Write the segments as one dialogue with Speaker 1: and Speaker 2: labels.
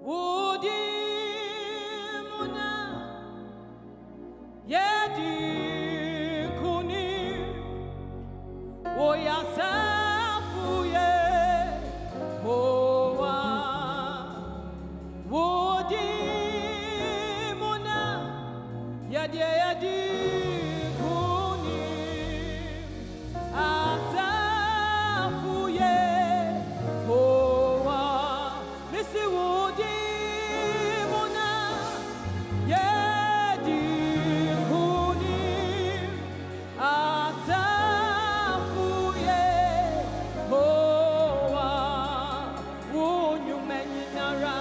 Speaker 1: Udimuna Yedi Kuni Oyasafuye Hoa Udimuna Yedi Kuni Asafuye Hoa Missy Udimuna Yedi Kuni Asafuye Hoa Unyumenyinara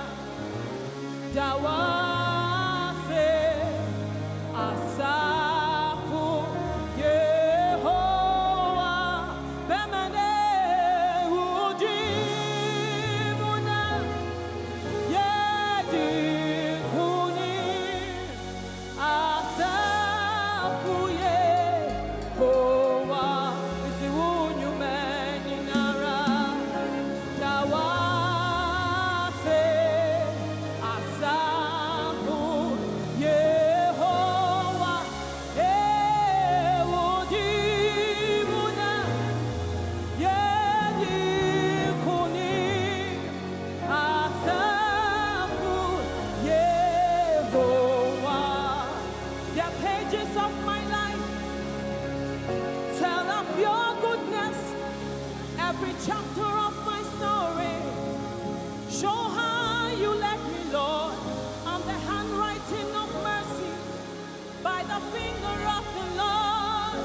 Speaker 1: Dawase Asafu Yehowa Bemane Udimuna Yedi Kuni Asafu Yehowa Isi Unyumenyinara Dawase Asafu Yehowa Udimuna Yedi Kuni Asafu Yehowa. The pages of my life tell of your goodness. Every chapter of my story show how you led me, Lord. I'm the handwriting of mercy by the finger of the Lord.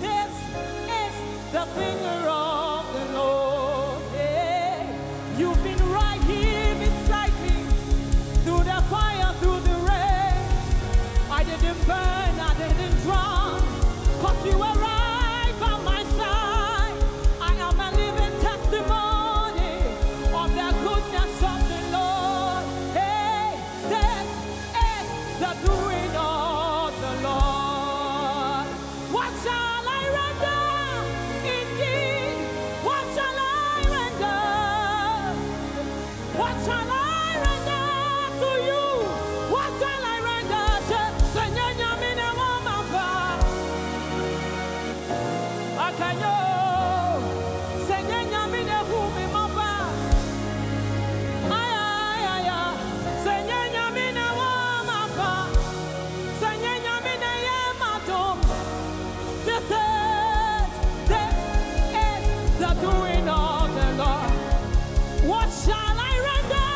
Speaker 1: This is the finger of the Lord. Hey, you've been right here beside me through the fire, through the rain. I didn't burn, I didn't drown, 'cause you were right by my side. I am a living testimony of the goodness of the Lord. Hey, this is the doing of the Lord. What shall I render? Indeed, what shall I render? What shall I render to you? What shall I render? Senyanya mina wamafa. Akanyo. Senyanya mina humi mamba. Ay ay ay ay. Senyanya mina wamafa. Senyanya mina yematum. This is the doing of the Lord. What shall I render?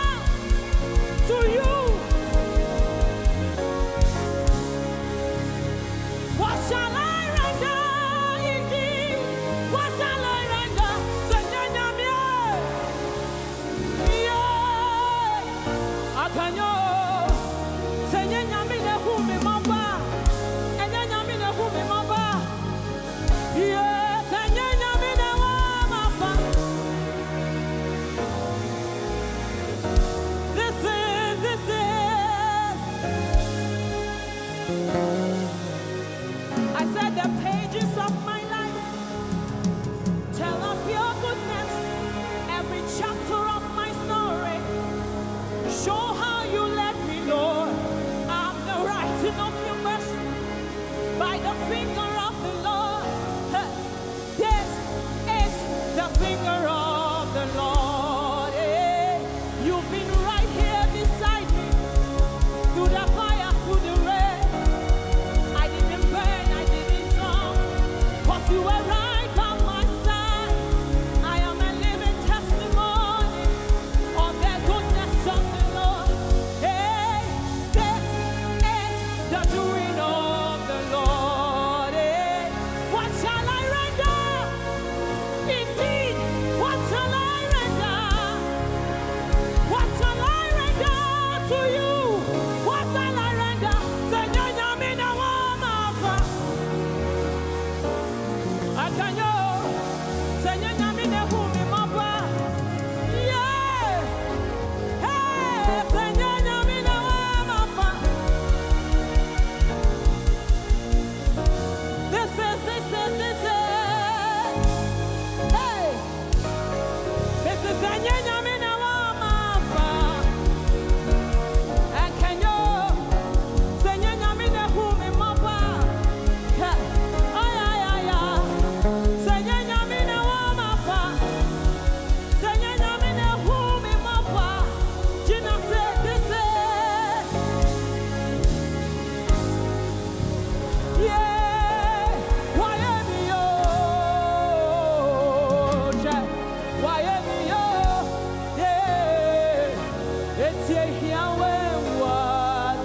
Speaker 1: say Yahweh what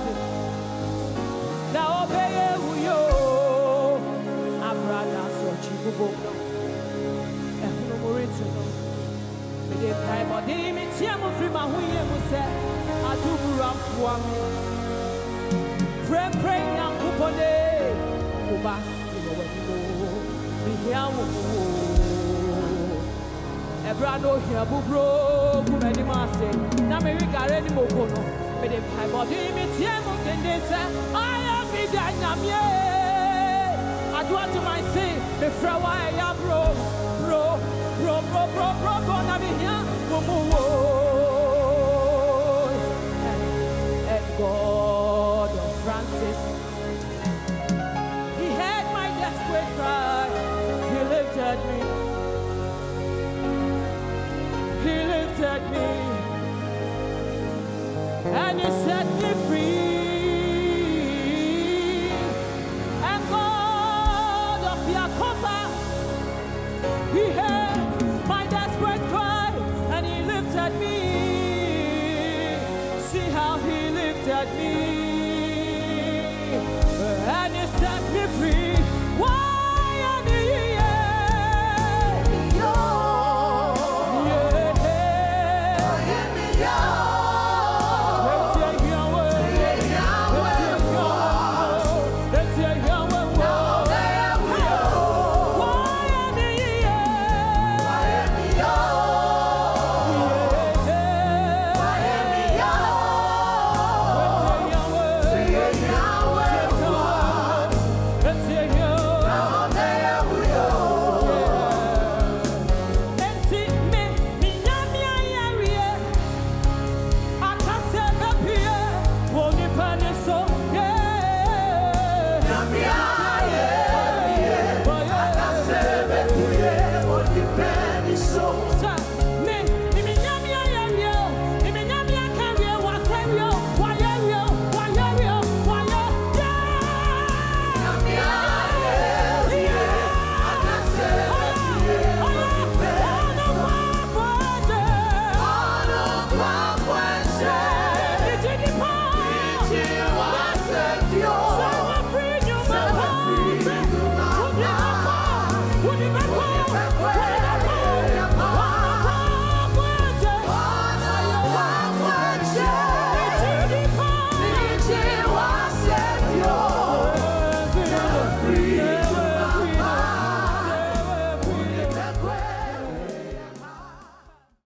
Speaker 1: now obey you Abrada so chibubo ehunu morito no me dey kai body me tia mo free ma huye mo se adubura kwa pray nyam kupone kuba you know me here wo Ebrado here bubro kumeni mase na me rigare ni mokono me dey kai body me tia mo kende se I am me danyamye adu atu my say me fra wa ya bro na me here wo and God of Francis he heard my desperate cry he lifted me and he set me free and God of Yakoba he heard my desperate cry and he lifted me see how he lifted me and he set me free. Why?